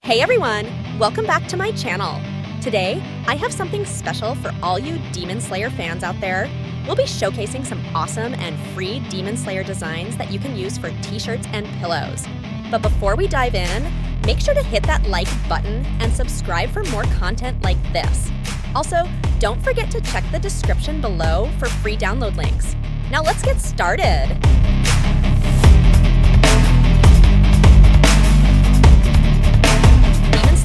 Hey everyone! Welcome back to my channel. Today, I have something special for all you Demon Slayer fans out there. We'll be showcasing some awesome and free Demon Slayer designs that you can use for t-shirts and pillows. But before we dive in, make sure to hit that like button and subscribe for more content like this. Also, don't forget to check the description below for free download links. Now let's get started!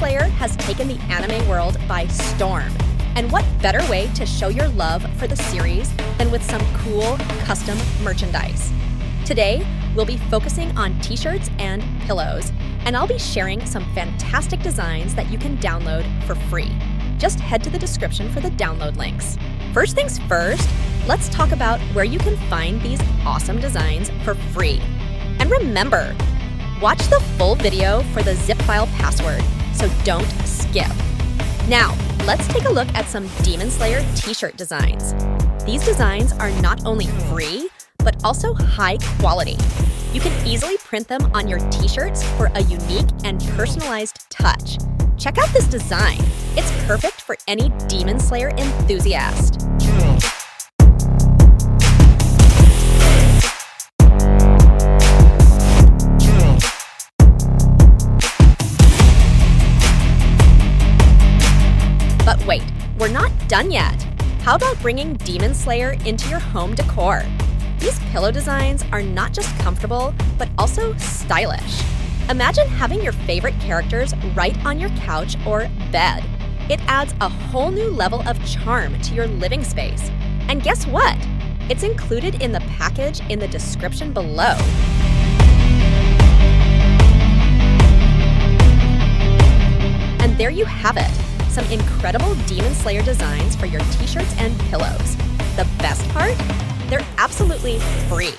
Slayer has taken the anime world by storm. And what better way to show your love for the series than with some cool custom merchandise? Today, we'll be focusing on t-shirts and pillows, and I'll be sharing some fantastic designs that you can download for free. Just head to the description for the download links. First things first, let's talk about where you can find these awesome designs for free. And remember, watch the full video for the zip file password, so don't skip. Now, let's take a look at some Demon Slayer t-shirt designs. These designs are not only free, but also high quality. You can easily print them on your t-shirts for a unique and personalized touch. Check out this design. It's perfect for any Demon Slayer enthusiast. But wait, we're not done yet. How about bringing Demon Slayer into your home decor? These pillow designs are not just comfortable, but also stylish. Imagine having your favorite characters right on your couch or bed. It adds a whole new level of charm to your living space. And guess what? It's included in the package in the description below. And there you have it. Some incredible Demon Slayer designs for your t-shirts and pillows. The best part? They're absolutely free.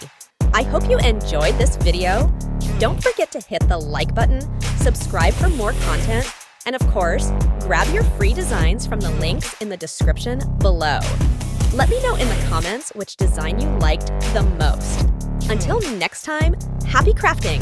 I hope you enjoyed this video. Don't forget to hit the like button, subscribe for more content, and of course, grab your free designs from the links in the description below. Let me know in the comments which design you liked the most. Until next time, happy crafting!